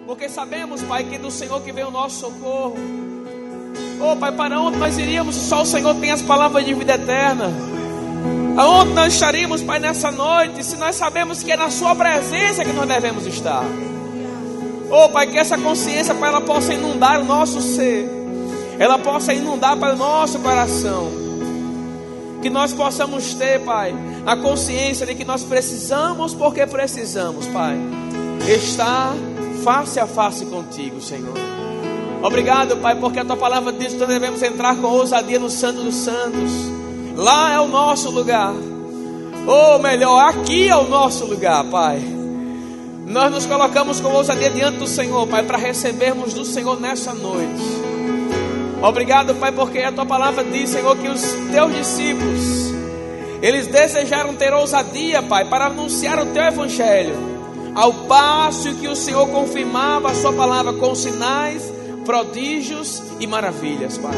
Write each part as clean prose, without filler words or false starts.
porque sabemos, Pai, que é do Senhor que vem o nosso socorro. Oh, Pai, para onde nós iríamos se só o Senhor tem as palavras de vida eterna? Aonde nós estaríamos, Pai, nessa noite, se nós sabemos que é na Sua presença que nós devemos estar? Oh, Pai, que essa consciência, Pai, ela possa inundar o nosso ser, ela possa inundar para o nosso coração, que nós possamos ter, Pai, a consciência de que nós precisamos, porque precisamos, Pai, estar face a face contigo, Senhor. Obrigado, Pai, porque a Tua palavra diz que nós devemos entrar com ousadia no Santo dos Santos. Lá é o nosso lugar, ou melhor, aqui é o nosso lugar, Pai. Nós nos colocamos com ousadia diante do Senhor, Pai, para recebermos do Senhor nessa noite. Obrigado, Pai, porque a Tua palavra diz, Senhor, que os Teus discípulos, eles desejaram ter ousadia, Pai, para anunciar o Teu Evangelho, ao passo que o Senhor confirmava a Sua palavra com sinais, prodígios e maravilhas, Pai.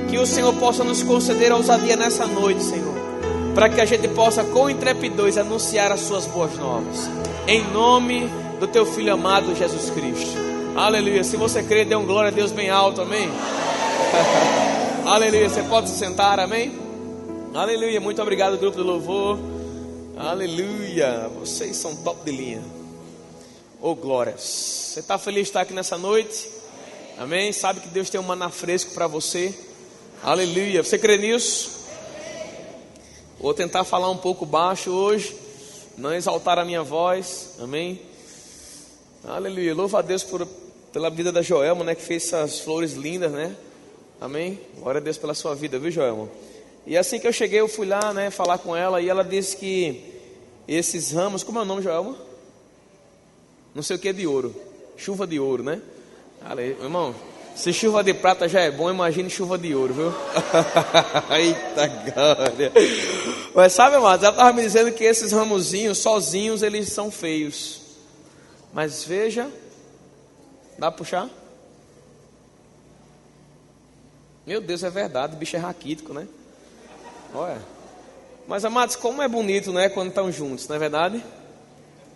Que o Senhor possa nos conceder ousadia nessa noite, Senhor, para que a gente possa com intrepidez anunciar as Suas boas novas, em nome do Teu Filho amado Jesus Cristo. Aleluia. Se você crê, dê um glória a Deus bem alto, amém. Aleluia. Você pode se sentar, amém. Aleluia. Muito obrigado, grupo do louvor. Aleluia. Vocês são top de linha. Oh, glórias. Você está feliz de estar aqui nessa noite? Amém. Sabe que Deus tem um maná fresco para você. Aleluia. Você crê nisso? Vou tentar falar um pouco baixo hoje, não exaltar a minha voz, amém? Aleluia. Louva a Deus pela vida da Joelma, né, que fez essas flores lindas, né? Amém? Glória a Deus pela sua vida, viu, Joelma? E assim que eu cheguei, eu fui lá, né, falar com ela, e ela disse que esses ramos, como é o nome, Joelma? Não sei o que é de ouro, chuva de ouro, né? Aleluia. Irmão, se chuva de prata já é bom, imagine chuva de ouro, viu? Eita glória. Mas sabe, amados, ela estava me dizendo que esses ramozinhos, sozinhos, eles são feios. Mas veja, dá para puxar? Meu Deus, é verdade, o bicho é raquítico, né? Olha. Mas, amados, como é bonito, né, quando estão juntos, não é verdade?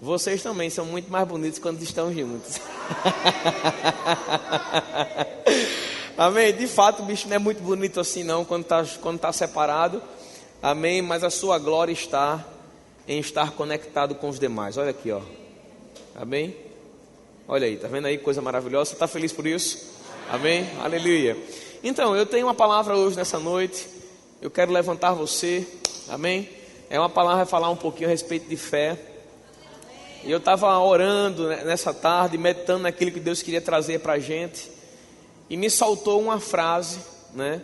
Vocês também são muito mais bonitos quando estão juntos. Amém? De fato, o bicho não é muito bonito assim não, quando tá separado. Amém? Mas a sua glória está em estar conectado com os demais. Olha aqui, ó. Amém? Olha aí, tá vendo aí, coisa maravilhosa. Você está feliz por isso? Amém? Aleluia. Então, eu tenho uma palavra hoje nessa noite. Eu quero levantar você. Amém? É uma palavra, falar um pouquinho a respeito de fé. E eu estava orando nessa tarde, meditando naquilo que Deus queria trazer para a gente. E me saltou uma frase, né?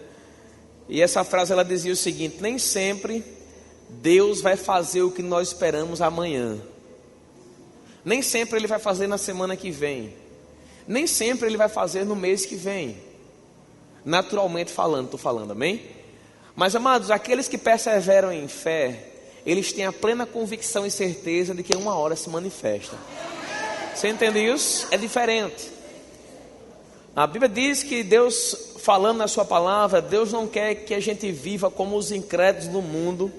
E essa frase, ela dizia o seguinte: nem sempre Deus vai fazer o que nós esperamos amanhã. Nem sempre Ele vai fazer na semana que vem. Nem sempre Ele vai fazer no mês que vem. Naturalmente falando, estou falando, amém? Mas, amados, aqueles que perseveram em fé, eles têm a plena convicção e certeza de que uma hora se manifesta. Você entende isso? É diferente. A Bíblia diz que Deus, falando na sua palavra, Deus não quer que a gente viva como os incrédulos do mundo,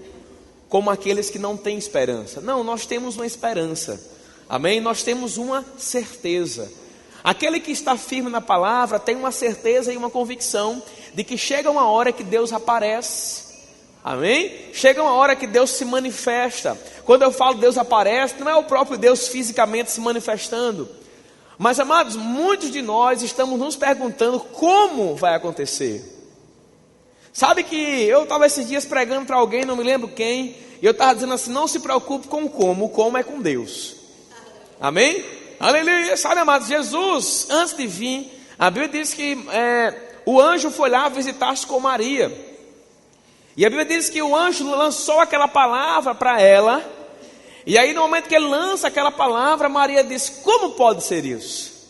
como aqueles que não têm esperança. Não, nós temos uma esperança. Amém? Nós temos uma certeza. Aquele que está firme na palavra tem uma certeza e uma convicção de que chega uma hora que Deus aparece. Amém? Chega uma hora que Deus se manifesta. Quando eu falo Deus aparece, não é o próprio Deus fisicamente se manifestando. Mas, amados, muitos de nós estamos nos perguntando como vai acontecer. Sabe que eu estava esses dias pregando para alguém, não me lembro quem, e eu estava dizendo assim: não se preocupe com o como é com Deus. Amém? Aleluia. Sabe, amados, Jesus, antes de vir, a Bíblia diz que o anjo foi lá visitar-se com Maria. E a Bíblia diz que o anjo lançou aquela palavra para ela. E aí no momento que ele lança aquela palavra, Maria diz: como pode ser isso?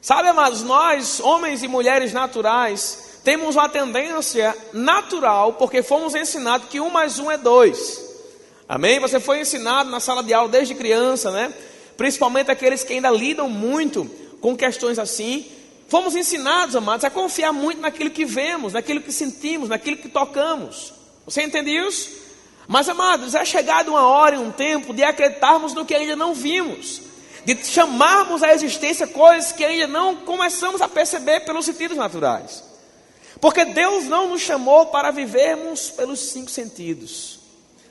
Sabe, amados, nós, homens e mulheres naturais, temos uma tendência natural, porque fomos ensinados que 1 mais 1 é 2. Amém? Você foi ensinado na sala de aula desde criança, né? Principalmente aqueles que ainda lidam muito com questões assim. Fomos ensinados, amados, a confiar muito naquilo que vemos, naquilo que sentimos, naquilo que tocamos. Você entende isso? Mas, amados, é chegado uma hora e um tempo de acreditarmos no que ainda não vimos, de chamarmos à existência coisas que ainda não começamos a perceber pelos sentidos naturais. Porque Deus não nos chamou para vivermos pelos 5 sentidos.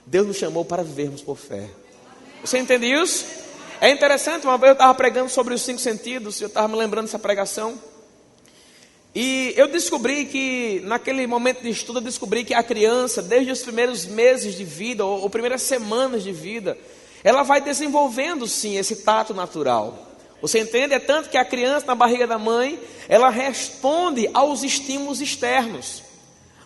Deus nos chamou para vivermos por fé. Você entende isso? É interessante, uma vez eu estava pregando sobre os 5 sentidos, eu estava me lembrando dessa pregação. E eu descobri que, naquele momento de estudo, eu descobri que a criança, desde os primeiros meses de vida, ou primeiras semanas de vida, ela vai desenvolvendo sim esse tato natural. Você entende? É tanto que a criança na barriga da mãe, ela responde aos estímulos externos.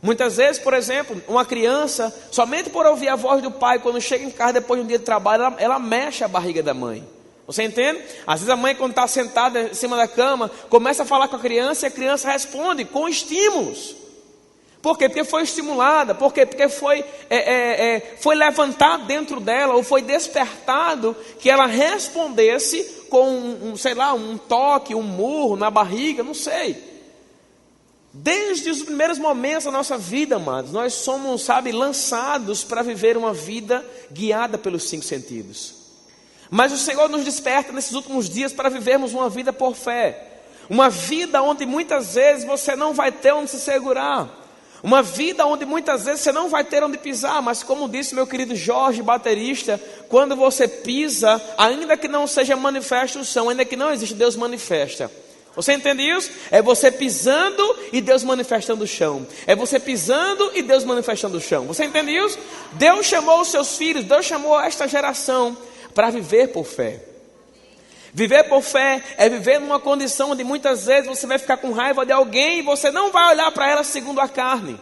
Muitas vezes, por exemplo, uma criança, somente por ouvir a voz do pai, quando chega em casa depois de um dia de trabalho, ela mexe a barriga da mãe. Você entende? Às vezes a mãe, quando está sentada em cima da cama, começa a falar com a criança e a criança responde com estímulos. Por quê? Porque foi estimulada. Por quê? Porque foi levantado dentro dela, ou foi despertado, que ela respondesse com um toque, um murro na barriga, não sei. Desde os primeiros momentos da nossa vida, amados, nós somos, lançados para viver uma vida guiada pelos 5 sentidos. Mas o Senhor nos desperta nesses últimos dias para vivermos uma vida por fé. Uma vida onde muitas vezes você não vai ter onde se segurar. Uma vida onde muitas vezes você não vai ter onde pisar. Mas como disse meu querido Jorge, baterista, quando você pisa, ainda que não seja manifesto o chão, ainda que não existe, Deus manifesta. Você entende isso? É você pisando e Deus manifestando o chão. É você pisando e Deus manifestando o chão. Você entende isso? Deus chamou os seus filhos, Deus chamou esta geração para viver por fé. Viver por fé é viver numa condição onde muitas vezes você vai ficar com raiva de alguém e você não vai olhar para ela segundo a carne.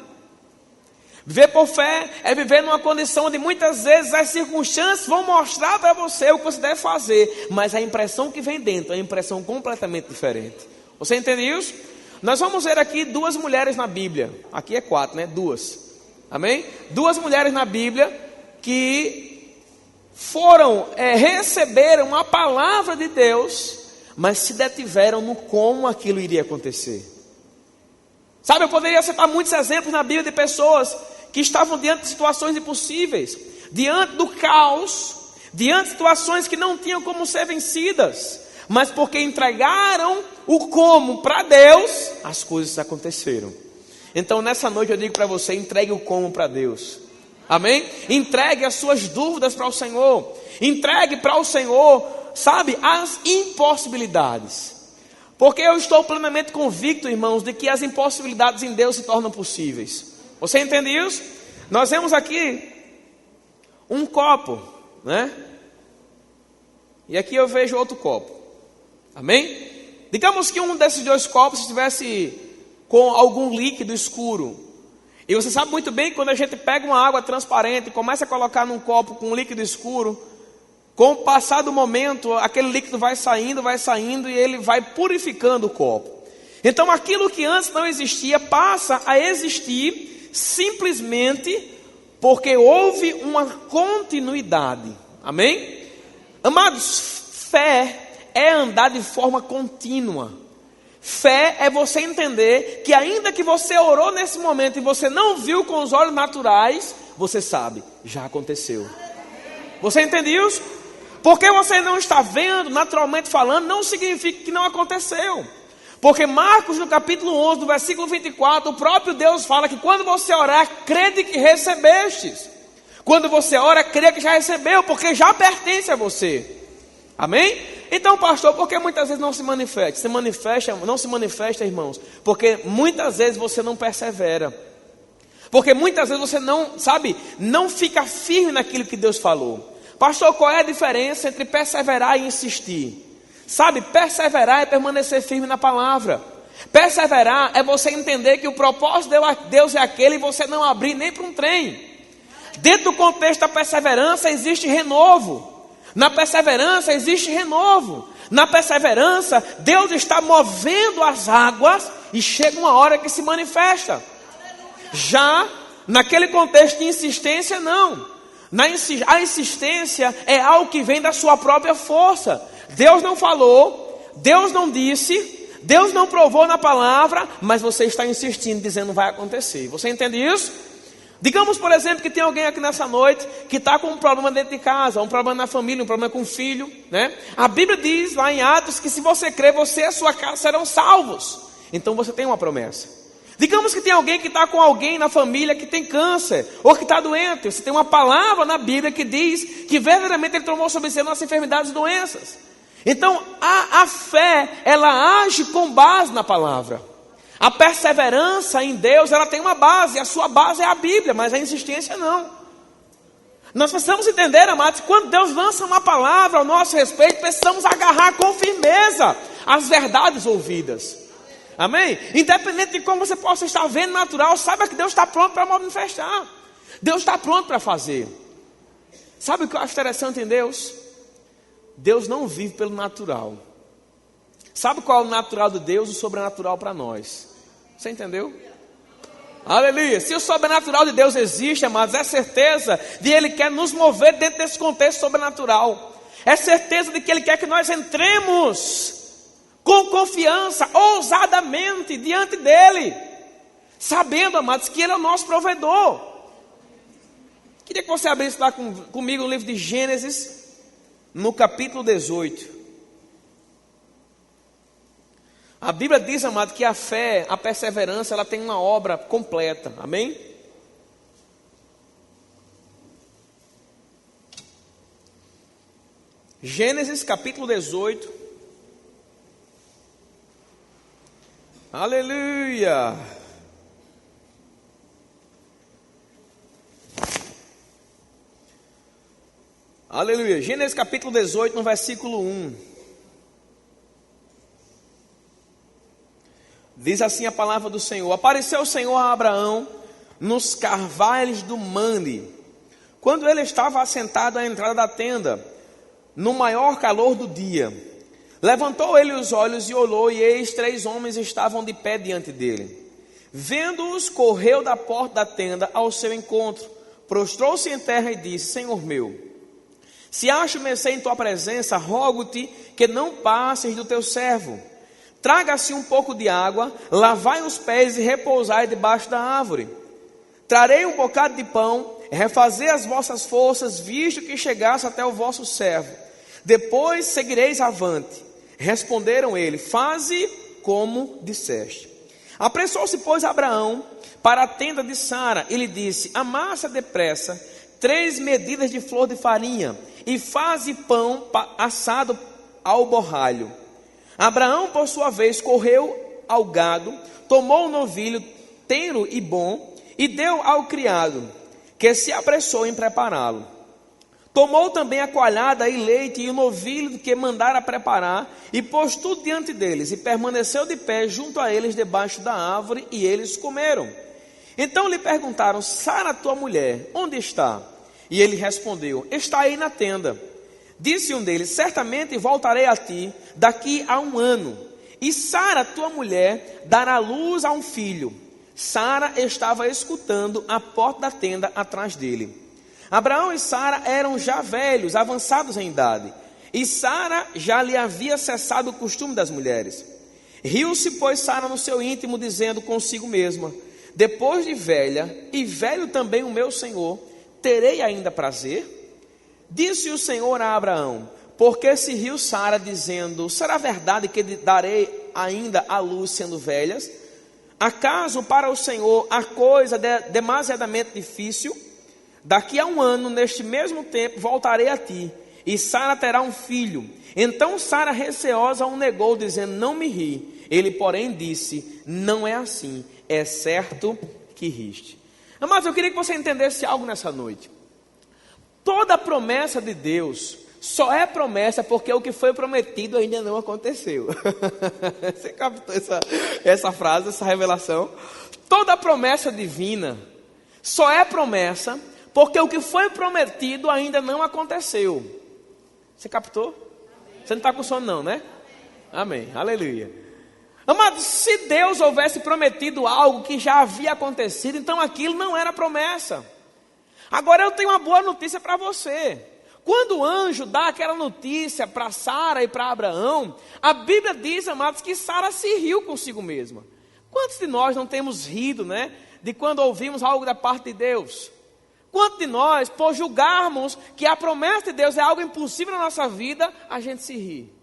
Viver por fé é viver numa condição onde muitas vezes as circunstâncias vão mostrar para você o que você deve fazer, mas a impressão que vem dentro é uma impressão completamente diferente. Você entende isso? Nós vamos ver aqui 2 mulheres na Bíblia. Aqui é 4, né? 2. Amém? 2 mulheres na Bíblia que receberam a palavra de Deus, mas se detiveram no como aquilo iria acontecer. Sabe, eu poderia citar muitos exemplos na Bíblia de pessoas que estavam diante de situações impossíveis, diante do caos, diante de situações que não tinham como ser vencidas, mas porque entregaram o como para Deus, as coisas aconteceram. Então nessa noite eu digo para você, entregue o como para Deus. Amém? Entregue as suas dúvidas para o Senhor. Entregue para o Senhor, as impossibilidades. Porque eu estou plenamente convicto, irmãos, de que as impossibilidades em Deus se tornam possíveis. Você entende isso? Nós vemos aqui um copo, né? E aqui eu vejo outro copo. Amém? Digamos que um desses 2 copos estivesse com algum líquido escuro. E você sabe muito bem que quando a gente pega uma água transparente e começa a colocar num copo com um líquido escuro, com o passar do momento, aquele líquido vai saindo e ele vai purificando o copo. Então aquilo que antes não existia passa a existir simplesmente porque houve uma continuidade. Amém? Amados, fé é andar de forma contínua. Fé é você entender que ainda que você orou nesse momento e você não viu com os olhos naturais, você sabe, já aconteceu. Você entende isso? Porque você não está vendo, naturalmente falando, não significa que não aconteceu. Porque Marcos no capítulo 11, no versículo 24, o próprio Deus fala que quando você orar, crede que recebestes. Quando você ora, crê que já recebeu, porque já pertence a você. Amém? Então, pastor, por que muitas vezes não se manifesta? Não se manifesta, irmãos, porque muitas vezes você não persevera. Porque muitas vezes você não fica firme naquilo que Deus falou. Pastor, qual é a diferença entre perseverar e insistir? Perseverar é permanecer firme na palavra. Perseverar é você entender que o propósito de Deus é aquele e você não abrir nem para um trem. Dentro do contexto da perseverança existe renovo. Na perseverança existe renovo. Na perseverança, Deus está movendo as águas e chega uma hora que se manifesta. Já naquele contexto de insistência, não. A insistência é algo que vem da sua própria força. Deus não falou, Deus não disse, Deus não provou na palavra, mas você está insistindo, dizendo vai acontecer. Você entende isso? Digamos, por exemplo, que tem alguém aqui nessa noite que está com um problema dentro de casa, um problema na família, um problema com o filho, né? A Bíblia diz lá em Atos que se você crer, você e a sua casa serão salvos. Então você tem uma promessa. Digamos que tem alguém que está com alguém na família que tem câncer, ou que está doente. Você tem uma palavra na Bíblia que diz que verdadeiramente Ele tomou sobre si nossas enfermidades e doenças. Então a fé, ela age com base na palavra. A perseverança em Deus, ela tem uma base, a sua base é a Bíblia, mas a insistência não. Nós precisamos entender, amados, que quando Deus lança uma palavra ao nosso respeito, precisamos agarrar com firmeza as verdades ouvidas. Amém? Independente de como você possa estar vendo natural, saiba que Deus está pronto para manifestar. Deus está pronto para fazer. Sabe o que eu acho interessante em Deus? Deus não vive pelo natural. Sabe qual é o natural de Deus e o sobrenatural para nós? Você entendeu? Aleluia. Se o sobrenatural de Deus existe, amados, é certeza de Ele quer nos mover dentro desse contexto sobrenatural. É certeza de que Ele quer que nós entremos com confiança, ousadamente diante dEle, sabendo, amados, que Ele é o nosso provedor. Queria que você abrisse lá comigo no livro de Gênesis, no capítulo 18. A Bíblia diz, amado, que a fé, a perseverança, ela tem uma obra completa. Amém? Gênesis capítulo 18. Aleluia! Aleluia! Gênesis capítulo 18, no versículo 1. Diz assim a palavra do Senhor: apareceu o Senhor a Abraão nos carvalhos do Mande, quando ele estava assentado à entrada da tenda, no maior calor do dia. Levantou ele os olhos e olhou, e eis 3 homens estavam de pé diante dele. Vendo-os, correu da porta da tenda ao seu encontro, prostrou-se em terra e disse: Senhor meu, se acho mercê em tua presença, rogo-te que não passes do teu servo. Traga-se um pouco de água, lavai os pés e repousai debaixo da árvore. Trarei um bocado de pão, refazei as vossas forças, visto que chegasse até o vosso servo. Depois seguireis avante. Responderam ele: faze como disseste. Apressou-se, pois, Abraão para a tenda de Sara e lhe disse: amassa depressa 3 medidas de flor de farinha e faze pão assado ao borralho. Abraão, por sua vez, correu ao gado, tomou o novilho tenro e bom e deu ao criado, que se apressou em prepará-lo. Tomou também a coalhada e leite e o novilho que mandara preparar e pôs tudo diante deles e permaneceu de pé junto a eles debaixo da árvore, e eles comeram. Então lhe perguntaram: Sara, tua mulher, onde está? E ele respondeu: está aí na tenda. Disse um deles: certamente voltarei a ti daqui a 1 ano, e Sara, tua mulher, dará luz a um filho. Sara estava escutando à porta da tenda atrás dele. Abraão e Sara eram já velhos, avançados em idade, e Sara já lhe havia cessado o costume das mulheres. Riu-se, pois, Sara no seu íntimo, dizendo consigo mesma: depois de velha, e velho também o meu senhor, terei ainda prazer? Disse o Senhor a Abraão: porque se riu Sara, dizendo: será verdade que darei ainda à luz sendo velhas? Acaso para o Senhor a coisa demasiadamente difícil? Daqui a 1 ano, neste mesmo tempo, voltarei a ti, e Sara terá um filho. Então Sara, receosa, o negou, dizendo: não me ri. Ele, porém, disse: não é assim, é certo que riste. Mas eu queria que você entendesse algo nessa noite. Toda promessa de Deus só é promessa porque o que foi prometido ainda não aconteceu. Você captou essa frase, essa revelação? Toda promessa divina só é promessa porque o que foi prometido ainda não aconteceu. Você captou? Você não está com sono não, né? Amém, aleluia. Amado, se Deus houvesse prometido algo que já havia acontecido, então aquilo não era promessa. Agora eu tenho uma boa notícia para você. Quando o anjo dá aquela notícia para Sara e para Abraão, a Bíblia diz, amados, que Sara se riu consigo mesma. Quantos de nós não temos rido, né, de quando ouvimos algo da parte de Deus? Quanto de nós, por julgarmos que a promessa de Deus é algo impossível na nossa vida, a gente se ri?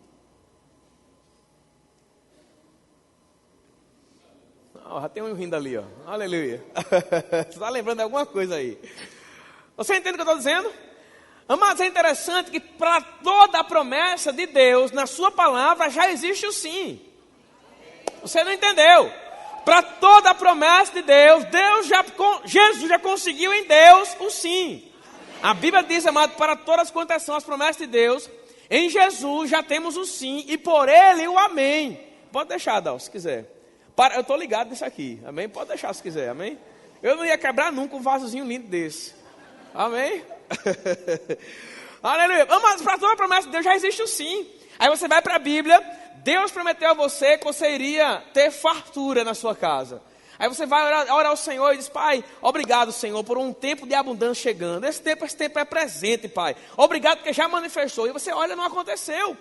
Oh, já tem um rindo ali, ó. Aleluia. Você está lembrando de alguma coisa aí? Você entende o que eu estou dizendo? Amados, é interessante que para toda a promessa de Deus, na sua palavra, já existe o sim. Você não entendeu? Para toda a promessa de Deus, Jesus já conseguiu em Deus o sim. A Bíblia diz, amado, para todas quantas são as promessas de Deus, em Jesus já temos o sim e por Ele o amém. Pode deixar, Dal, se quiser. Eu estou ligado nisso aqui, amém? Pode deixar se quiser, amém? Eu não ia quebrar nunca um vasozinho lindo desse, amém? Aleluia. Mas para toda a promessa de Deus já existe o sim. Aí você vai para a Bíblia, Deus prometeu a você que você iria ter fartura na sua casa. Aí você vai orar ao Senhor e diz: Pai, obrigado, Senhor, por um tempo de abundância chegando. Esse tempo é presente, Pai. Obrigado porque já manifestou. E você olha, não aconteceu.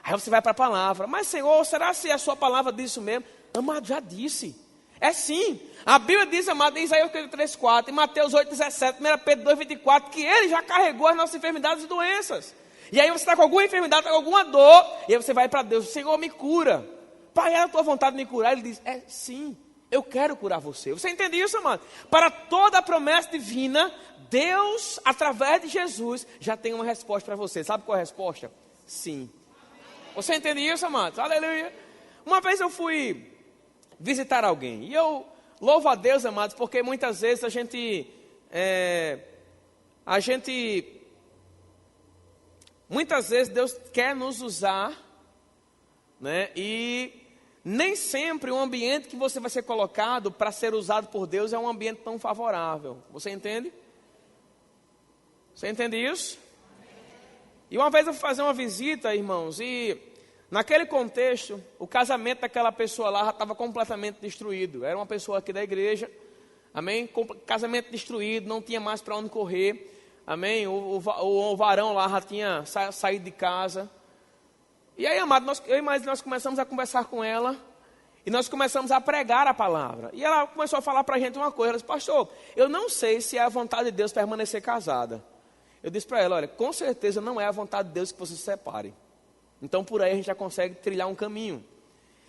Aí você vai para a palavra: mas Senhor, será se a sua palavra diz isso mesmo? Amado, já disse. É sim. A Bíblia diz, amado, em Isaías 3:4, em Mateus 8:17, 1 Pedro 2:24, que Ele já carregou as nossas enfermidades e doenças. E aí você está com alguma enfermidade, está com alguma dor, e aí você vai para Deus: Senhor, me cura. Pai, é a tua vontade de me curar? Ele diz: é sim, eu quero curar você. Você entende isso, amado? Para toda a promessa divina, Deus, através de Jesus, já tem uma resposta para você. Sabe qual é a resposta? Sim. Você entende isso, amado? Aleluia. Uma vez eu fui visitar alguém, e eu louvo a Deus, amados, porque muitas vezes muitas vezes Deus quer nos usar, né? E nem sempre o ambiente que você vai ser colocado para ser usado por Deus é um ambiente tão favorável. Você entende? Você entende isso? E uma vez eu fui fazer uma visita, irmãos, e naquele contexto, o casamento daquela pessoa lá já estava completamente destruído. Era uma pessoa aqui da igreja, amém? Casamento destruído, não tinha mais para onde correr, amém? O varão lá já tinha saído de casa. E aí, amado, eu e mais nós começamos a conversar com ela, e nós começamos a pregar a palavra. E ela começou a falar para a gente uma coisa: ela disse: pastor, eu não sei se é a vontade de Deus permanecer casada. Eu disse para ela: olha, com certeza não é a vontade de Deus que você se separe. Então por aí a gente já consegue trilhar um caminho.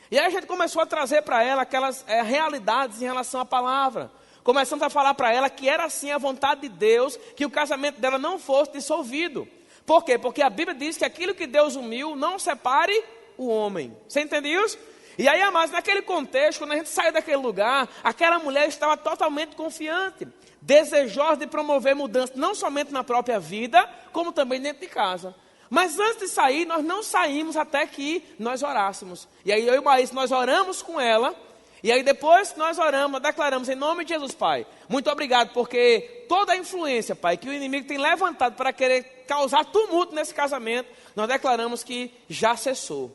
E aí a gente começou a trazer para ela aquelas realidades em relação à palavra. Começamos a falar para ela que era assim a vontade de Deus, que o casamento dela não fosse dissolvido. Por quê? Porque a Bíblia diz que aquilo que Deus uniu, não separe o homem. Você entende isso? E aí, amados, naquele contexto, quando a gente saiu daquele lugar, aquela mulher estava totalmente confiante, desejosa de promover mudança, não somente na própria vida, como também dentro de casa. Mas antes de sair, nós não saímos até que nós orássemos. E aí eu e o Maísa, nós oramos com ela. E aí depois que nós oramos, nós declaramos: em nome de Jesus, Pai, muito obrigado, porque toda a influência, Pai, que o inimigo tem levantado para querer causar tumulto nesse casamento, nós declaramos que já cessou.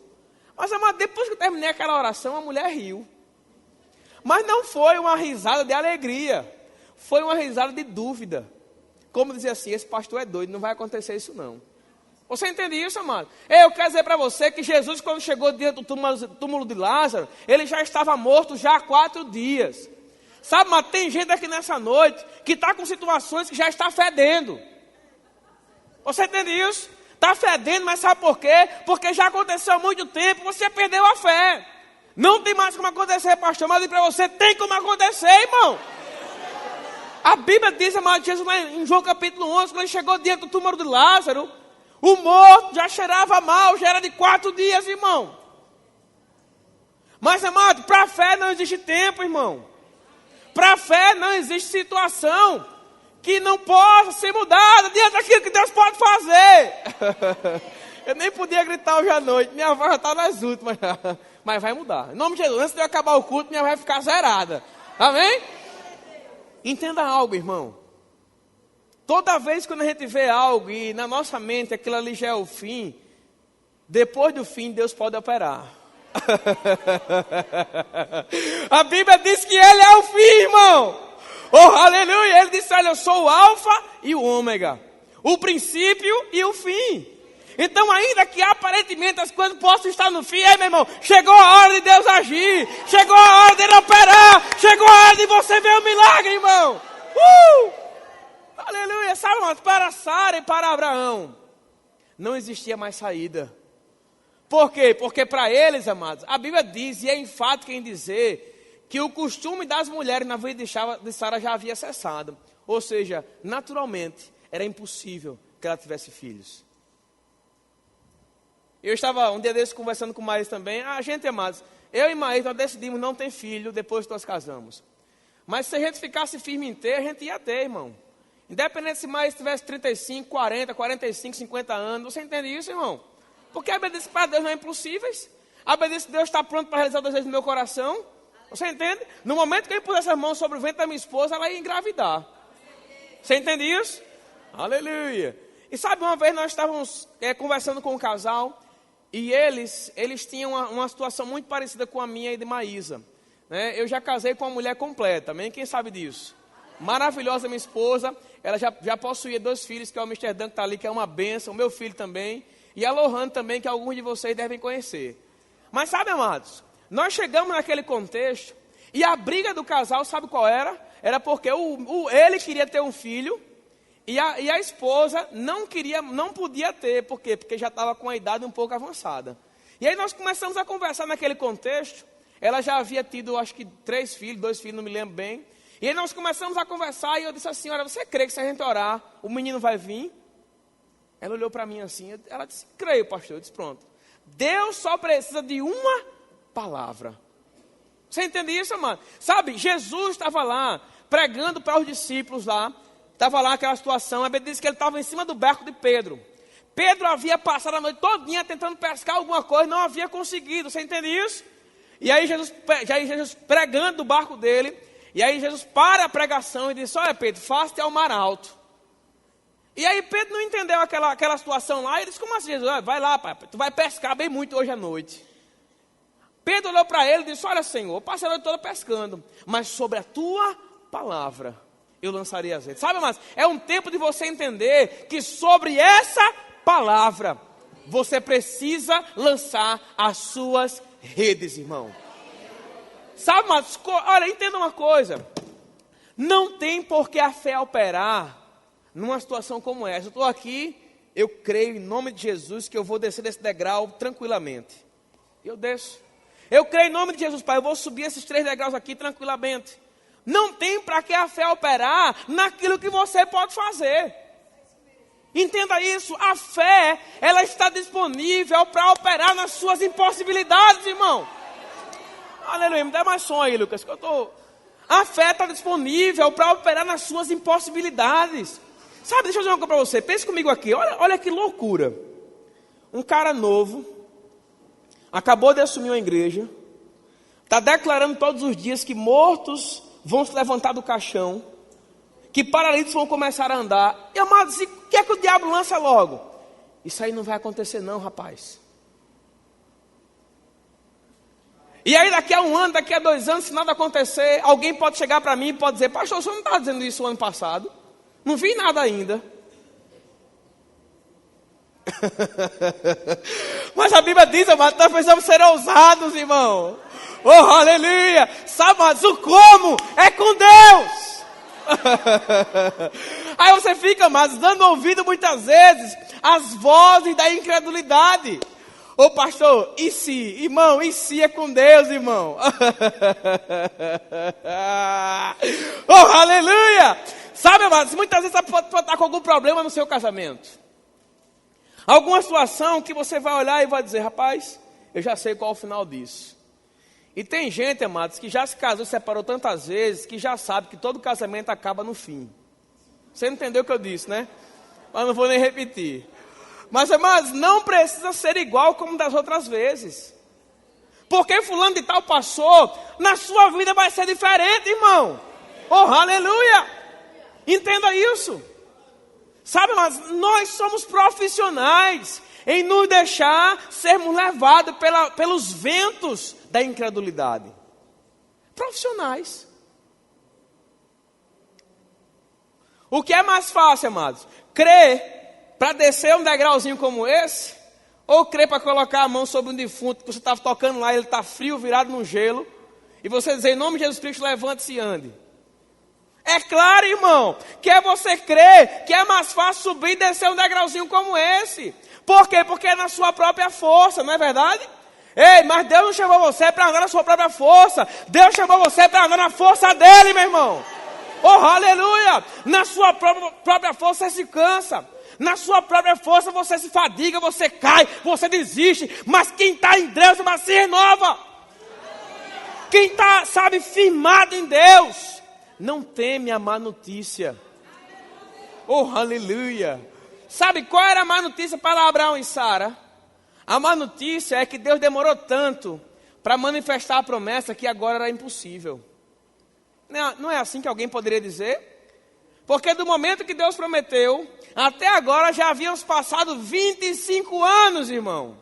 Mas, amado, depois que eu terminei aquela oração, a mulher riu. Mas não foi uma risada de alegria, foi uma risada de dúvida. Como dizer assim: esse pastor é doido, não vai acontecer isso não. Você entende isso, amado? Eu quero dizer para você que Jesus, quando chegou diante do túmulo de Lázaro, ele já estava morto já há 4 dias. Sabe, mas tem gente aqui nessa noite que está com situações que já está fedendo. Você entende isso? Está fedendo, mas sabe por quê? Porque já aconteceu há muito tempo, você perdeu a fé. Não tem mais como acontecer, pastor, mas para você tem como acontecer, irmão. A Bíblia diz, amado, Jesus lá em João capítulo 11, quando ele chegou diante do túmulo de Lázaro, o morto já cheirava mal, já era de 4 dias, irmão. Mas, amado, para a fé não existe tempo, irmão. Para a fé não existe situação que não possa ser mudada diante daquilo que Deus pode fazer. Eu nem podia gritar hoje à noite, minha voz já está nas últimas. Mas vai mudar. Em nome de Jesus, antes de eu acabar o culto, minha voz vai ficar zerada. Amém? Entenda algo, irmão. Toda vez que a gente vê algo e na nossa mente aquilo ali já é o fim, depois do fim Deus pode operar. A Bíblia diz que Ele é o fim, irmão. Oh, aleluia. Ele disse: olha, eu sou o alfa e o ômega, o princípio e o fim. Então, ainda que aparentemente as coisas possam estar no fim, meu irmão, chegou a hora de Deus agir, chegou a hora dele operar, chegou a hora de você ver o milagre, irmão. Aleluia. Sabe, irmãos, para Sara e para Abraão não existia mais saída. Por quê? Porque para eles, amados, a Bíblia diz, e é enfático em dizer, que o costume das mulheres na vida de Sara já havia cessado. Ou seja, naturalmente, era impossível que ela tivesse filhos. Eu estava um dia desses conversando com o Maís também. Gente, amados, eu e Maís, nós decidimos não ter filho depois que nós casamos. Mas se a gente ficasse firme em ter, a gente ia ter, irmão. Independente se Maís tivesse 35, 40, 45, 50 anos. Você entende isso, irmão? Porque a Bíblia diz que para Deus não é impossíveis. A Bíblia diz que Deus está pronto para realizar os desejos do meu coração. Você entende? No momento que eu pus essas mãos sobre o ventre da minha esposa, ela ia engravidar. Você entende isso? Aleluia. E sabe, uma vez nós estávamos conversando com um casal. E eles tinham uma situação muito parecida com a minha e de Maísa. Né? Eu já casei com uma mulher completa, amém? Quem sabe disso? Maravilhosa minha esposa, ela já possuía 2 filhos, que é o Amsterdã que está ali, que é uma bênção, o meu filho também, e a Lohane também, que alguns de vocês devem conhecer. Mas sabe, amados, nós chegamos naquele contexto, e a briga do casal, sabe qual era? Era porque ele queria ter um filho, e a esposa não podia ter. Por quê? Porque já estava com a idade um pouco avançada. E aí nós começamos a conversar naquele contexto. Ela já havia tido, acho que 3 filhos, 2 filhos, não me lembro bem. E aí nós começamos a conversar e eu disse assim, olha, você crê que se a gente orar, o menino vai vir? Ela olhou para mim assim, ela disse, creio, pastor. Eu disse, pronto. Deus só precisa de uma palavra. Você entende isso, mano? Sabe, Jesus estava lá, pregando para os discípulos lá. Estava lá aquela situação, a Bíblia diz que ele estava em cima do barco de Pedro. Pedro havia passado a noite todinha tentando pescar alguma coisa, não havia conseguido, você entende isso? E aí Jesus pregando do barco dele, e aí Jesus para a pregação e disse, olha Pedro, faça-te ao mar alto. E aí Pedro não entendeu aquela situação lá, e disse, como assim Jesus? Vai lá, pai, tu vai pescar bem muito hoje à noite. Pedro olhou para ele e disse, olha Senhor, eu passei a noite toda pescando, mas sobre a tua palavra eu lançaria as redes. Sabe, mas é um tempo de você entender que sobre essa palavra você precisa lançar as suas redes, irmão. Sabe, mas olha, entenda uma coisa. Não tem por que a fé operar numa situação como essa. Eu estou aqui, eu creio em nome de Jesus que eu vou descer desse degrau tranquilamente. Eu desço. Eu creio em nome de Jesus, Pai, eu vou subir esses 3 degraus aqui tranquilamente. Não tem para que a fé operar naquilo que você pode fazer. Entenda isso, a fé, ela está disponível para operar nas suas impossibilidades, irmão. Aleluia, me dá mais som aí, Lucas, que eu tô... A fé está disponível para operar nas suas impossibilidades. Sabe, deixa eu dizer uma coisa para você, pense comigo aqui, olha que loucura. Um cara novo, acabou de assumir uma igreja, está declarando todos os dias que mortos vão se levantar do caixão, que paralíticos vão começar a andar. E amados, o que é que o diabo lança logo? Isso aí não vai acontecer não, rapaz. E aí daqui a 1 ano, daqui a 2 anos, se nada acontecer, alguém pode chegar para mim e pode dizer, pastor, o senhor não estava dizendo isso o ano passado? Não vi nada ainda. Mas a Bíblia diz, amados, nós precisamos ser ousados, irmão. Oh, aleluia! Sabe, mas o como é com Deus. Aí você fica, mas dando ouvido muitas vezes às vozes da incredulidade. Ô pastor, e se? Irmão, e se é com Deus, irmão? Oh, aleluia! Sabe, mas muitas vezes você pode estar com algum problema no seu casamento. Alguma situação que você vai olhar e vai dizer, rapaz, eu já sei qual é o final disso. E tem gente, amados, que já se casou, separou tantas vezes, que já sabe que todo casamento acaba no fim. Você não entendeu o que eu disse, né? Mas não vou nem repetir. Mas, amados, não precisa ser igual como das outras vezes. Porque fulano de tal passou, na sua vida vai ser diferente, irmão. Oh, aleluia! Entenda isso. Sabe, mas nós somos profissionais em nos deixar sermos levados pelos ventos da incredulidade. Profissionais. O que é mais fácil, amados? Crer para descer um degrauzinho como esse? Ou crer para colocar a mão sobre um defunto que você estava tocando lá, ele está frio, virado no gelo, e você dizer, em nome de Jesus Cristo, levante-se e ande? É claro, irmão, que é você crer que é mais fácil subir e descer um degrauzinho como esse. Por quê? Porque é na sua própria força, não é verdade? Ei, mas Deus não chamou você para andar na sua própria força. Deus chamou você para andar na força dele, meu irmão. Oh, aleluia! Na sua própria força você se cansa. Na sua própria força você se fadiga, você cai, você desiste. Mas quem está em Deus se renova. Quem está, sabe, firmado em Deus, não teme a má notícia. Oh, aleluia! Sabe qual era a má notícia para Abraão e Sara? A má notícia é que Deus demorou tanto para manifestar a promessa que agora era impossível. Não é assim que alguém poderia dizer? Porque do momento que Deus prometeu, até agora já haviam passado 25 anos, irmão.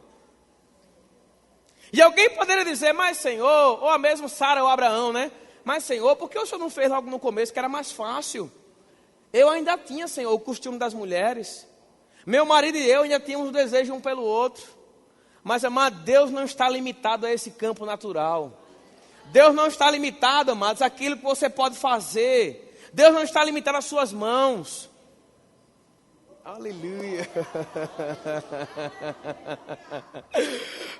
E alguém poderia dizer, mas Senhor, ou a mesma Sara ou Abraão, né? Mas Senhor, por que o Senhor não fez logo no começo que era mais fácil? Eu ainda tinha, Senhor, o costume das mulheres. Meu marido e eu ainda tínhamos um desejo um pelo outro. Mas, amado, Deus não está limitado a esse campo natural. Deus não está limitado, amados, àquilo que você pode fazer. Deus não está limitado às suas mãos. Aleluia.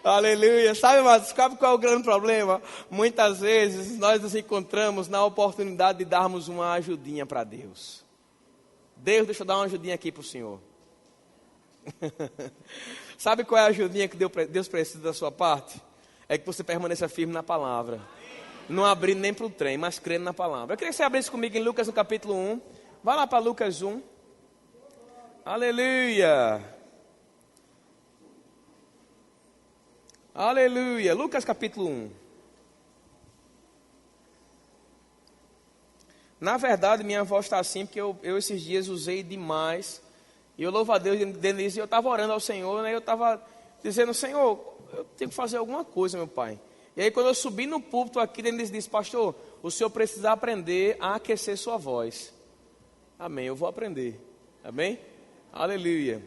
Aleluia. Sabe, amados, sabe qual é o grande problema? Muitas vezes nós nos encontramos na oportunidade de darmos uma ajudinha para Deus. Deus, deixa eu dar uma ajudinha aqui para o Senhor. Sabe qual é a ajudinha que Deus precisa da sua parte? É que você permaneça firme na palavra. Não abrindo nem para o trem, mas crendo na palavra. Eu queria que você abrisse comigo em Lucas no capítulo 1. Vai lá para Lucas 1. Aleluia. Aleluia. Lucas capítulo 1. Na verdade, minha voz está assim porque eu esses dias usei demais. E eu louvo a Deus, Denise, eu estava orando ao Senhor, né? Eu estava dizendo, Senhor, eu tenho que fazer alguma coisa, meu Pai. E aí quando eu subi no púlpito aqui, Denise disse, pastor, o senhor precisa aprender a aquecer sua voz. Amém, eu vou aprender. Amém? Aleluia.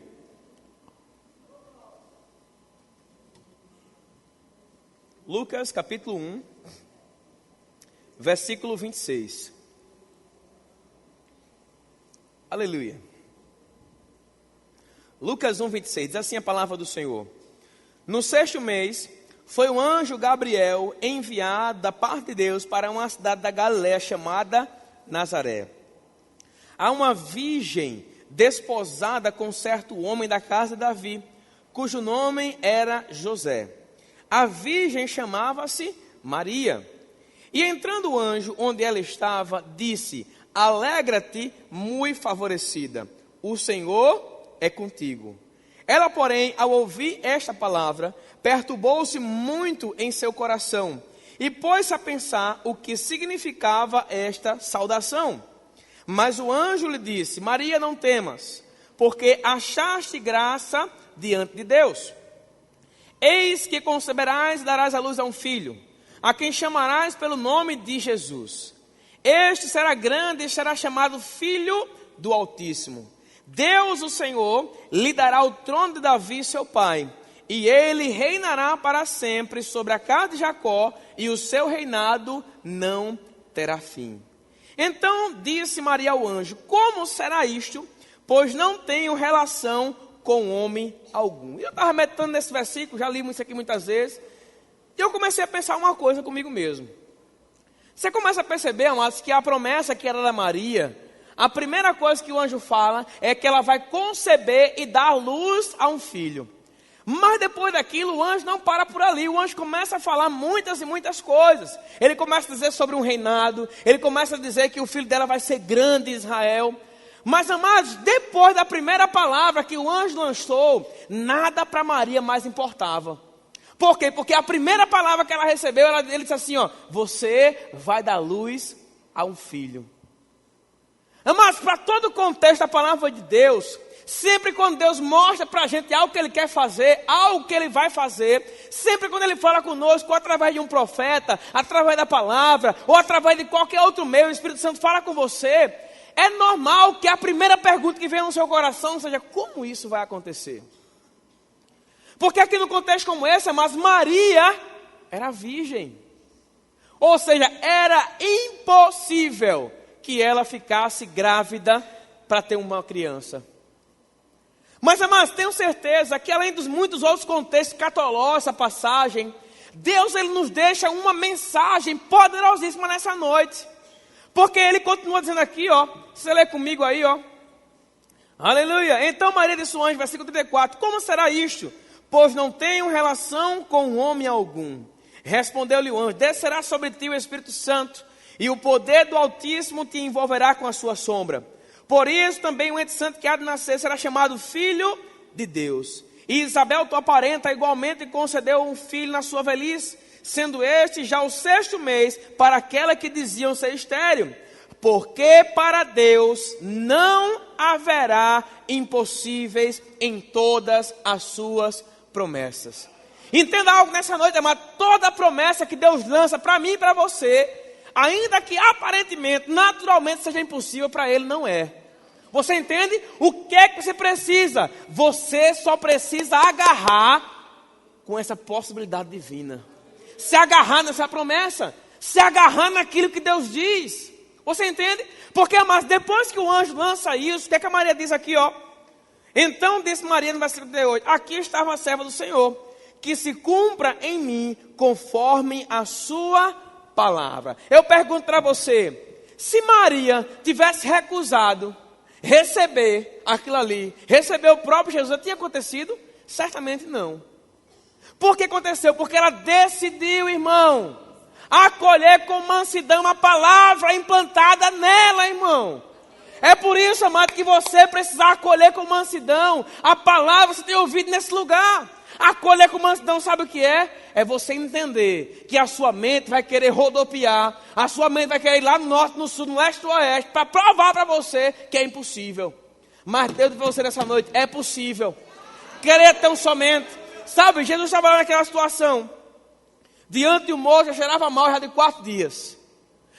Lucas capítulo 1, versículo 26. Aleluia. Lucas 1, 26, diz assim a palavra do Senhor. No 6º mês, foi o anjo Gabriel enviado da parte de Deus para uma cidade da Galiléia chamada Nazaré. Há uma virgem desposada com certo homem da casa de Davi, cujo nome era José. A virgem chamava-se Maria. E entrando o anjo onde ela estava, disse, alegra-te, muito favorecida, o Senhor é contigo. Ela, porém, ao ouvir esta palavra, perturbou-se muito em seu coração e pôs-se a pensar o que significava esta saudação. Mas o anjo lhe disse, Maria, não temas, porque achaste graça diante de Deus. Eis que conceberás e darás à luz a um filho, a quem chamarás pelo nome de Jesus. Este será grande e será chamado Filho do Altíssimo. Deus, o Senhor, lhe dará o trono de Davi, seu pai, e ele reinará para sempre sobre a casa de Jacó, e o seu reinado não terá fim. Então disse Maria ao anjo, como será isto? Pois não tenho relação com homem algum. Eu estava meditando nesse versículo, já li isso aqui muitas vezes, e eu comecei a pensar uma coisa comigo mesmo. Você começa a perceber, amados, que a promessa que era da Maria, a primeira coisa que o anjo fala é que ela vai conceber e dar luz a um filho. Mas depois daquilo, o anjo não para por ali. O anjo começa a falar muitas e muitas coisas. Ele começa a dizer sobre um reinado. Ele começa a dizer que o filho dela vai ser grande em Israel. Mas, amados, depois da primeira palavra que o anjo lançou, nada para Maria mais importava. Por quê? Porque a primeira palavra que ela recebeu, ele disse assim, ó, você vai dar luz a um filho. Mas para todo o contexto da palavra de Deus, sempre quando Deus mostra para a gente algo que Ele quer fazer, algo que Ele vai fazer, sempre quando Ele fala conosco, ou através de um profeta, através da palavra, ou através de qualquer outro meio, o Espírito Santo fala com você, é normal que a primeira pergunta que vem no seu coração seja: como isso vai acontecer? Porque aqui no contexto como esse, mas Maria era virgem. Ou seja, era impossível que ela ficasse grávida para ter uma criança. Mas, amados, tenho certeza que além dos muitos outros contextos catológicos, essa passagem, Deus ele nos deixa uma mensagem poderosíssima nessa noite. Porque ele continua dizendo aqui, ó, você lê comigo aí, ó. Aleluia. Então Maria disse ao anjo, versículo 34, como será isto? Pois não tenho relação com homem algum. Respondeu-lhe o anjo, descerá sobre ti o Espírito Santo, e o poder do Altíssimo te envolverá com a sua sombra. Por isso também o ente santo que há de nascer será chamado Filho de Deus. E Isabel, tua parenta, igualmente concedeu um filho na sua velhice, sendo este já o 6º mês para aquela que diziam ser estéril. Porque para Deus não haverá impossíveis em todas as suas promessas. Entenda algo nessa noite, amado. Toda promessa que Deus lança para mim e para você, ainda que aparentemente, naturalmente seja impossível, para Ele não é. Você entende? O que é que você precisa? Você só precisa agarrar com essa possibilidade divina. Se agarrar nessa promessa. Se agarrar naquilo que Deus diz. Você entende? Porque, mas depois que o anjo lança isso, o que é que a Maria diz aqui, ó? Então disse Maria no versículo 38, aqui estava a serva do Senhor, que se cumpra em mim conforme a sua palavra. Eu pergunto para você, se Maria tivesse recusado receber aquilo ali, receber o próprio Jesus, tinha acontecido? Certamente não. Por que aconteceu? Porque ela decidiu, irmão, acolher com mansidão a palavra implantada nela, irmão. É por isso, amado, que você precisa acolher com mansidão a palavra que você tem ouvido nesse lugar. Acolher com mansidão, sabe o que é? É você entender que a sua mente vai querer rodopiar, a sua mente vai querer ir lá no norte, no sul, no leste, no oeste, para provar para você que é impossível. Mas Deus diz para você nessa noite, é possível. Querer tão somente. Sabe, Jesus estava lá naquela situação. Diante de um moço, já cheirava mal já de 4 dias.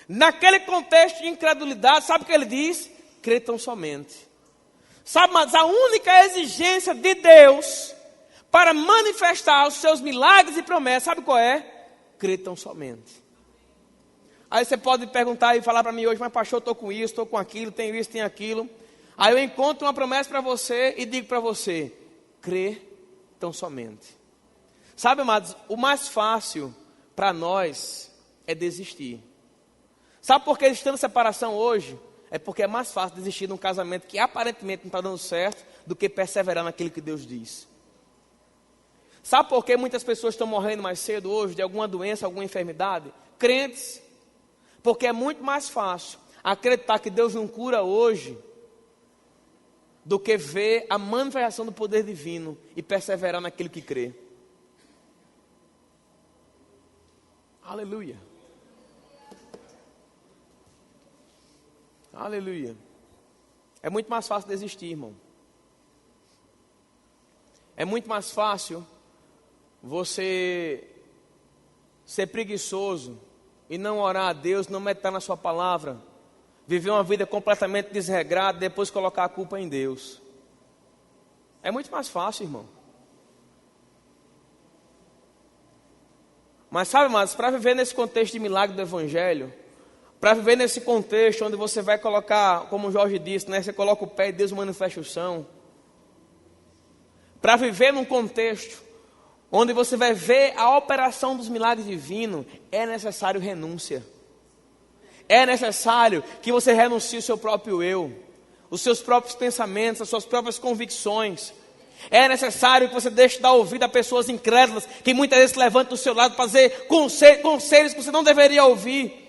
Naquele contexto de incredulidade, sabe o que ele diz? Crê tão somente. Sabe, mas a única exigência de Deus para manifestar os seus milagres e promessas, sabe qual é? Crê tão somente. Aí você pode perguntar e falar para mim hoje, mas pastor, eu estou com isso, estou com aquilo, tenho isso, tenho aquilo. Aí eu encontro uma promessa para você e digo para você, crê tão somente. Sabe, amados, o mais fácil para nós é desistir. Sabe por que estando em separação hoje? É porque é mais fácil desistir de um casamento que aparentemente não está dando certo do que perseverar naquilo que Deus diz. Sabe por que muitas pessoas estão morrendo mais cedo hoje de alguma doença, alguma enfermidade? Crentes. Porque é muito mais fácil acreditar que Deus não cura hoje do que ver a manifestação do poder divino e perseverar naquilo que crê. Aleluia. Aleluia. É muito mais fácil desistir, irmão. É muito mais fácil você ser preguiçoso e não orar a Deus, não meditar na sua palavra, viver uma vida completamente desregrada, depois colocar a culpa em Deus. É muito mais fácil, irmão. Mas sabe, mas para viver nesse contexto de milagre do Evangelho, para viver nesse contexto onde você vai colocar, como o Jorge disse, né, você coloca o pé e Deus manifesta o chão. Para viver num contexto onde você vai ver a operação dos milagres divinos, é necessário renúncia. É necessário que você renuncie o seu próprio eu, os seus próprios pensamentos, as suas próprias convicções. É necessário que você deixe de dar ouvido a pessoas incrédulas, que muitas vezes se levantam do seu lado para dizer conselhos que você não deveria ouvir.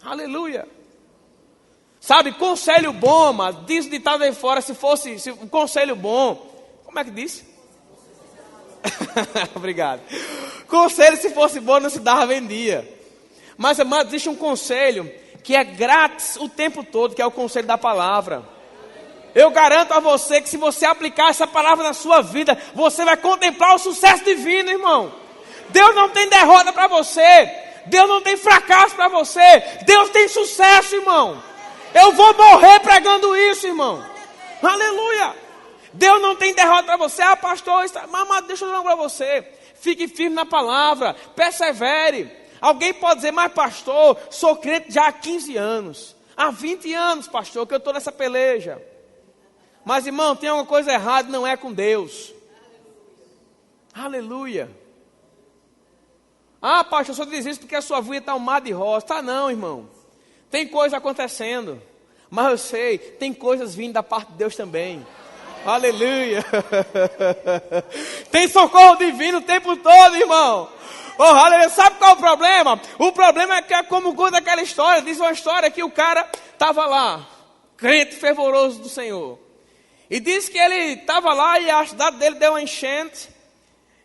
Aleluia. Sabe, conselho bom, mas diz o ditado aí fora, se um conselho bom, como é que disse? Obrigado. Conselho, se fosse bom, não se dava, vendia. Mas, amado, existe um conselho que é grátis o tempo todo, que é o conselho da palavra. Eu garanto a você que se você aplicar essa palavra na sua vida, você vai contemplar o sucesso divino, irmão. Deus não tem derrota para você. Deus não tem fracasso para você. Deus tem sucesso, irmão. Eu vou morrer pregando isso, irmão. Aleluia. Deus não tem derrota para você. Ah, pastor, mas deixa eu dizer para você. Fique firme na palavra, persevere. Alguém pode dizer, mas pastor, sou crente já há 15 anos. Há 20 anos, pastor, que eu estou nessa peleja. Mas, irmão, tem alguma coisa errada, não é com Deus. Aleluia. Ah, pastor, só diz isso porque a sua vida está um mar de rosa. Tá não, irmão. Tem coisa acontecendo. Mas eu sei, tem coisas vindo da parte de Deus também. Aleluia. Tem socorro divino o tempo todo, irmão. Oh, aleluia. Sabe qual é o problema? O problema é que é como conta aquela história. Diz uma história que o cara estava lá, crente fervoroso do Senhor. E diz que ele estava lá e a cidade dele deu uma enchente.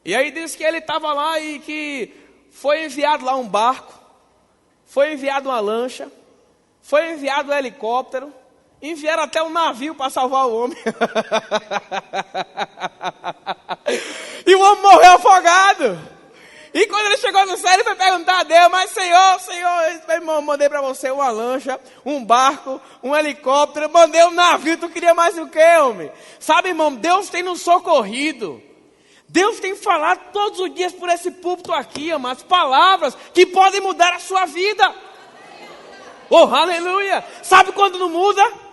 E aí diz que ele estava lá e que foi enviado lá um barco. Foi enviado uma lancha. Foi enviado um helicóptero. Enviaram até um navio para salvar o homem. E o homem morreu afogado. E quando ele chegou no céu, ele foi perguntar a Deus, mas Senhor, eu mandei para você uma lancha, um barco, um helicóptero, mandei um navio, tu queria mais o quê, homem? Sabe, irmão, Deus tem nos socorrido. Deus tem falado todos os dias por esse púlpito aqui, amados, palavras que podem mudar a sua vida. Oh, aleluia! Sabe quando não muda?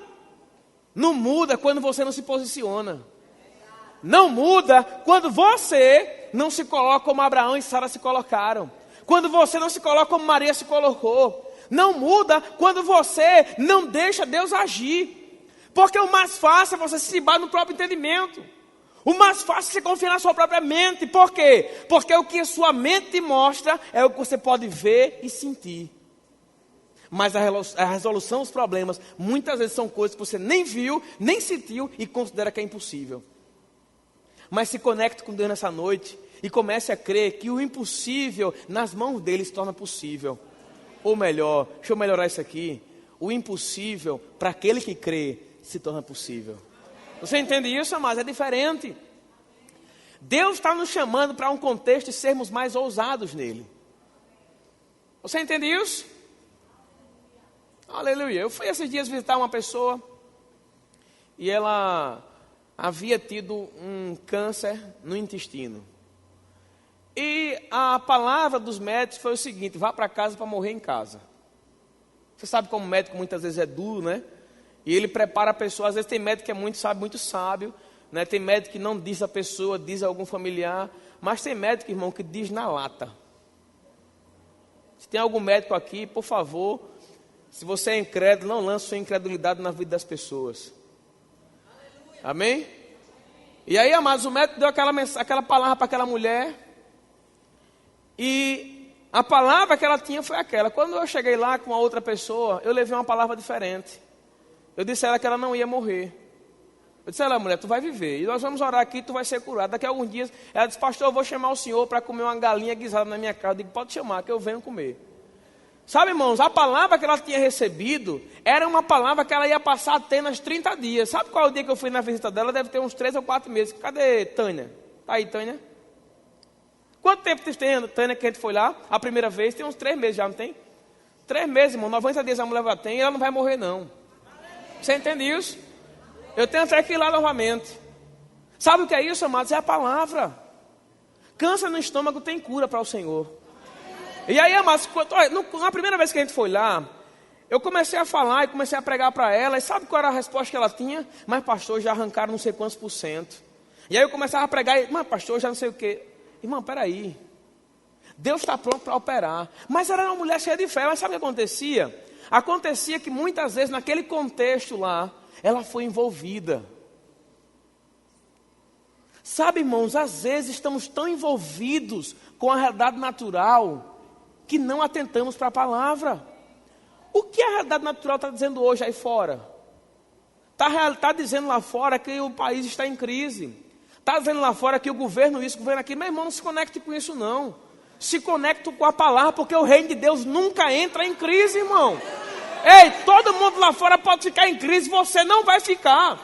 Não muda quando você não se posiciona. Não muda quando você não se coloca como Abraão e Sara se colocaram. Quando você não se coloca como Maria se colocou. Não muda quando você não deixa Deus agir. Porque o mais fácil é você se basear no próprio entendimento. O mais fácil é você confiar na sua própria mente. Por quê? Porque o que a sua mente te mostra é o que você pode ver e sentir. Mas a resolução dos problemas muitas vezes são coisas que você nem viu, nem sentiu e considera que é impossível. Mas se conecte com Deus nessa noite e comece a crer que o impossível nas mãos dele se torna possível. Ou melhor, deixa eu melhorar isso aqui. O impossível para aquele que crê se torna possível. Você entende isso, mas é diferente. Deus está nos chamando para um contexto de sermos mais ousados nele. Você entende isso? Aleluia. Eu fui esses dias visitar uma pessoa e ela havia tido um câncer no intestino. E a palavra dos médicos foi o seguinte: vá para casa para morrer em casa. Você sabe como o médico muitas vezes é duro, né? E ele prepara a pessoa. Às vezes tem médico que é muito sábio, né? Tem médico que não diz a pessoa, diz a algum familiar. Mas tem médico, irmão, que diz na lata. Se tem algum médico aqui, por favor, se você é incrédulo, não lance sua incredulidade na vida das pessoas. Amém? E aí, amados, o médico deu aquela palavra para aquela mulher. E a palavra que ela tinha foi aquela. Quando eu cheguei lá com a outra pessoa, eu levei uma palavra diferente. Eu disse a ela que ela não ia morrer. Eu disse a ela, mulher, tu vai viver. E nós vamos orar aqui, tu vai ser curado. Daqui a alguns dias, ela disse, pastor, eu vou chamar o senhor para comer uma galinha guisada na minha casa. Eu digo, pode chamar, que eu venho comer. Sabe, irmãos, a palavra que ela tinha recebido era uma palavra que ela ia passar apenas 30 dias. Sabe qual é o dia que eu fui na visita dela? Deve ter uns 3 ou 4 meses. Cadê Tânia? Tá aí, Tânia? Quanto tempo tem, Tânia, que a gente foi lá? A primeira vez? Tem uns 3 meses já, não tem? 3 meses, irmão. 90 dias a mulher já tem e ela não vai morrer, não. Você entende isso? Eu tenho até que ir lá novamente. Sabe o que é isso, amados? É a palavra. Câncer no estômago tem cura para o Senhor. E aí, amados, na primeira vez que a gente foi lá, eu comecei a falar e comecei a pregar para ela. E sabe qual era a resposta que ela tinha? Mas pastor, já arrancaram não sei quantos %. E aí eu começava a pregar e, mas pastor, já não sei o quê. Irmão, peraí. Deus está pronto para operar. Mas ela era uma mulher cheia de fé. Mas sabe o que acontecia? Acontecia que muitas vezes naquele contexto lá, ela foi envolvida. Sabe, irmãos, às vezes estamos tão envolvidos com a realidade natural que não atentamos para a palavra. O que a realidade natural está dizendo hoje aí fora? Está dizendo lá fora que o país está em crise. Está dizendo lá fora que o governo isso, o governo aquilo. Meu irmão, não se conecte com isso não. Se conecte com a palavra, porque o reino de Deus nunca entra em crise, irmão. Ei, todo mundo lá fora pode ficar em crise, você não vai ficar.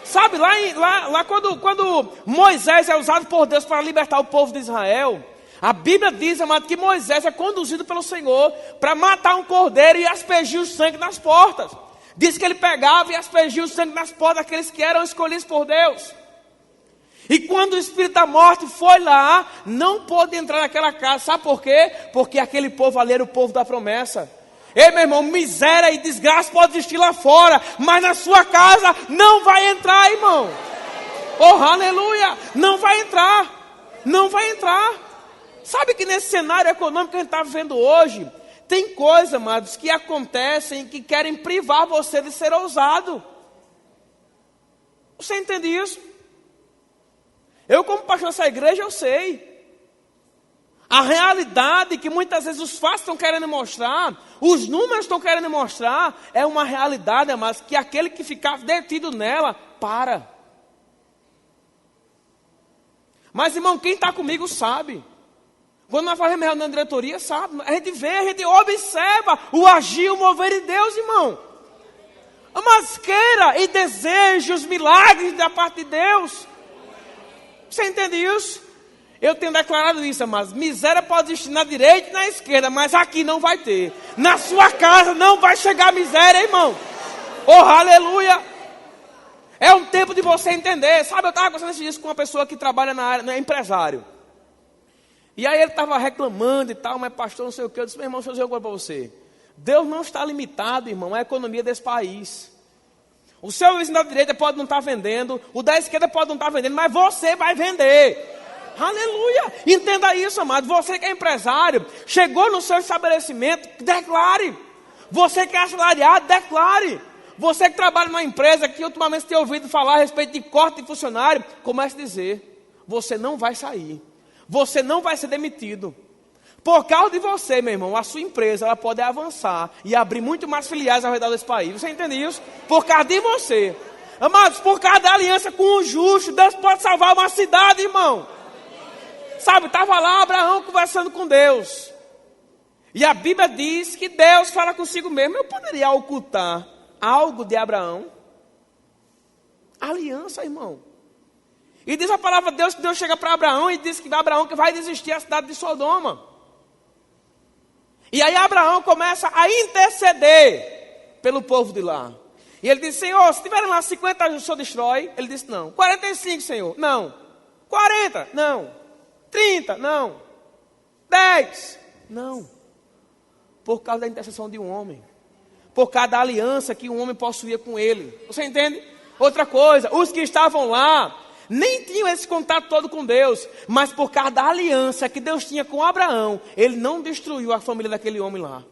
Sabe, lá quando Moisés é usado por Deus para libertar o povo de Israel, a Bíblia diz, amado, que Moisés é conduzido pelo Senhor para matar um cordeiro e aspergir o sangue nas portas. Diz que ele pegava e aspergia o sangue nas portas daqueles que eram escolhidos por Deus. E quando o espírito da morte foi lá, não pôde entrar naquela casa. Sabe por quê? Porque aquele povo ali era o povo da promessa. Ei, meu irmão, miséria e desgraça pode existir lá fora, mas na sua casa não vai entrar, irmão. Oh, aleluia! Não vai entrar. Não vai entrar. Sabe que nesse cenário econômico que a gente está vivendo hoje, tem coisas, amados, que acontecem que querem privar você de ser ousado. Você entende isso? Eu, como pastor dessa igreja, eu sei. A realidade que muitas vezes os fatos estão querendo mostrar, os números estão querendo mostrar, é uma realidade, mas que aquele que ficar detido nela, para. Mas, irmão, quem está comigo sabe. Quando nós fazemos reunião na diretoria, sabe? A gente vê, a gente observa o agir, o mover de Deus, irmão. Mas queira e deseje os milagres da parte de Deus. Você entende isso? Eu tenho declarado isso, amados. Miséria pode existir na direita e na esquerda, mas aqui não vai ter. Na sua casa não vai chegar miséria, irmão. Oh, aleluia. É um tempo de você entender. Sabe, eu estava conversando isso com uma pessoa que trabalha na área, empresário. E aí ele estava reclamando e tal, mas pastor, não sei o que. Eu disse, meu irmão, deixa eu dizer uma coisa para você. Deus não está limitado, irmão, à economia desse país. O seu vizinho da direita pode não estar vendendo, o da esquerda pode não estar vendendo, mas você vai vender. Aleluia! Entenda isso, amado. Você que é empresário, chegou no seu estabelecimento, declare. Você que é assalariado, declare. Você que trabalha numa empresa que ultimamente tem ouvido falar a respeito de corte de funcionário, comece a dizer, você não vai sair. Você não vai ser demitido. Por causa de você, meu irmão, a sua empresa ela pode avançar e abrir muito mais filiais ao redor desse país. Você entende isso? Por causa de você. Amados, por causa da aliança com o justo, Deus pode salvar uma cidade, irmão. Sabe, estava lá Abraão conversando com Deus. E a Bíblia diz que Deus fala consigo mesmo. Eu poderia ocultar algo de Abraão? Aliança, irmão. E diz a palavra de Deus que Deus chega para Abraão e diz que Abraão que vai desistir a cidade de Sodoma. E aí Abraão começa a interceder pelo povo de lá. E ele diz, Senhor, se tiverem lá 50, o Senhor destrói? Ele disse, não. 45, Senhor? Não. 40? Não. 30? Não. 10? Não. Por causa da intercessão de um homem. Por causa da aliança que um homem possuía com ele. Você entende? Outra coisa, os que estavam lá nem tinham esse contato todo com Deus, mas por causa da aliança que Deus tinha com Abraão, ele não destruiu a família daquele homem lá.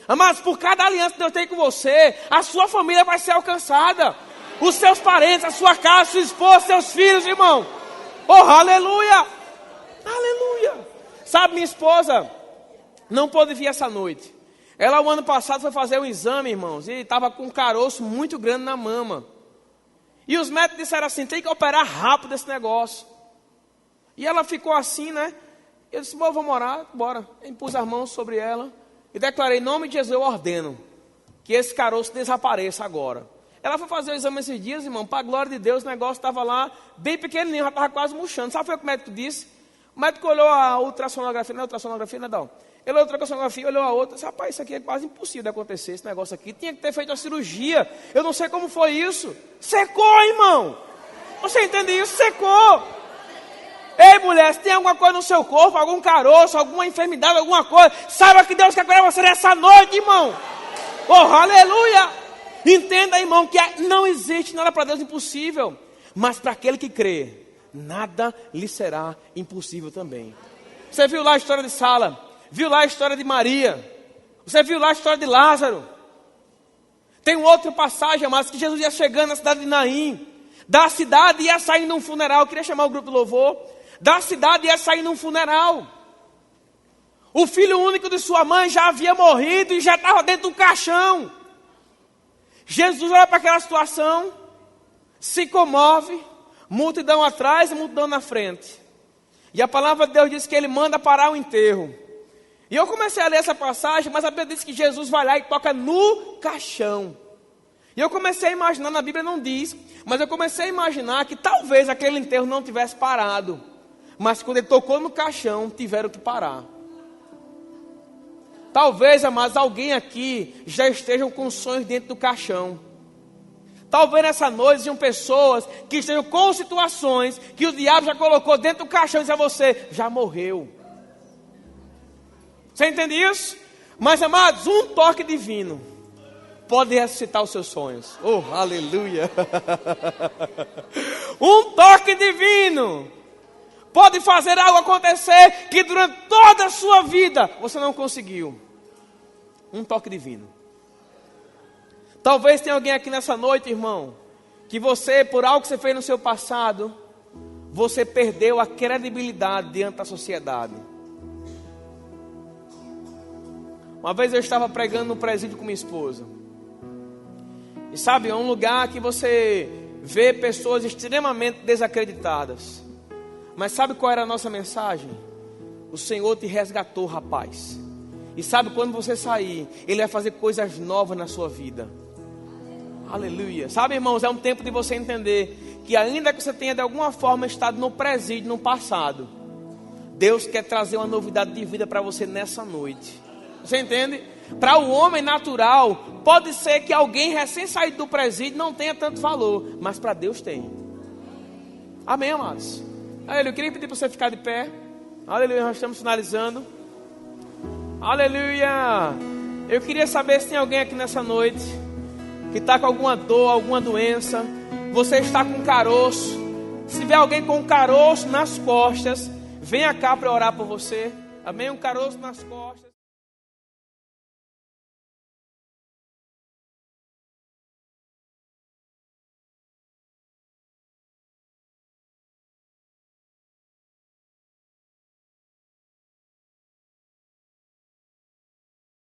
Mas por causa da aliança que Deus tem com você, a sua família vai ser alcançada. Os seus parentes, a sua casa, sua esposa, seus filhos, irmão. Oh, aleluia! Aleluia! Sabe, minha esposa não pôde vir essa noite. Ela, o ano passado, foi fazer um exame, irmãos, e estava com um caroço muito grande na mama. E os médicos disseram assim, tem que operar rápido esse negócio. E ela ficou assim, né? Eu disse, bom, vamos orar, bora. Eu impus as mãos sobre ela e declarei, em nome de Jesus, eu ordeno que esse caroço desapareça agora. Ela foi fazer o exame esses dias, irmão, para a glória de Deus, o negócio estava lá, bem pequenininho, já estava quase murchando. Sabe o que o médico disse? O médico olhou a ultrassonografia, não é ultrassonografia, não. Ele olhou a ultrassonografia, olhou a outra, disse, rapaz, isso aqui é quase impossível de acontecer, esse negócio aqui. Tinha que ter feito a cirurgia, eu não sei como foi isso. Secou, irmão. Você entende isso? Secou. Ei, mulher, se tem alguma coisa no seu corpo, algum caroço, alguma enfermidade, alguma coisa, saiba que Deus quer curar você nessa noite, irmão. Oh, aleluia. Entenda, irmão, que não existe nada para Deus impossível. Mas para aquele que crê, nada lhe será impossível também. Você viu lá a história de Sala? Viu lá a história de Maria? Você viu lá a história de Lázaro? Tem uma outra passagem, mas que Jesus ia chegando na cidade de Naim. Da cidade ia saindo um funeral. Eu queria chamar o grupo do louvor. Da cidade ia saindo um funeral. O filho único de sua mãe já havia morrido e já estava dentro do caixão. Jesus olha para aquela situação, se comove, multidão atrás e multidão na frente. E a palavra de Deus diz que ele manda parar o enterro. E eu comecei a ler essa passagem, mas a Bíblia diz que Jesus vai lá e toca no caixão. E eu comecei a imaginar, na Bíblia não diz, mas eu comecei a imaginar que talvez aquele enterro não tivesse parado. Mas quando ele tocou no caixão, tiveram que parar. Talvez, amados, alguém aqui já estejam com sonhos dentro do caixão. Talvez nessa noite sejam pessoas que estejam com situações que o diabo já colocou dentro do caixão e disse a você, já morreu. Você entende isso? Mas, amados, um toque divino pode ressuscitar os seus sonhos. Oh, aleluia! Um toque divino pode fazer algo acontecer que durante toda a sua vida você não conseguiu. Um toque divino. Talvez tenha alguém aqui nessa noite, irmão, que você, por algo que você fez no seu passado, você perdeu a credibilidade diante da sociedade. Uma vez eu estava pregando no presídio com minha esposa. E sabe, é um lugar que você vê pessoas extremamente desacreditadas. Mas sabe qual era a nossa mensagem? O Senhor te resgatou, rapaz. E sabe, quando você sair, Ele vai fazer coisas novas na sua vida. Aleluia. Sabe, irmãos, é um tempo de você entender que ainda que você tenha de alguma forma estado no presídio, no passado, Deus quer trazer uma novidade de vida para você nessa noite. Você entende? Para o homem natural, pode ser que alguém recém saído do presídio não tenha tanto valor, mas para Deus tem. Amém, amados? Aleluia. Eu queria pedir para você ficar de pé. Aleluia, nós estamos finalizando. Aleluia. Eu queria saber se tem alguém aqui nessa noite que está com alguma dor, alguma doença. Você está com caroço. Se tiver alguém com um caroço nas costas, venha cá para orar por você. Amém? Um caroço nas costas.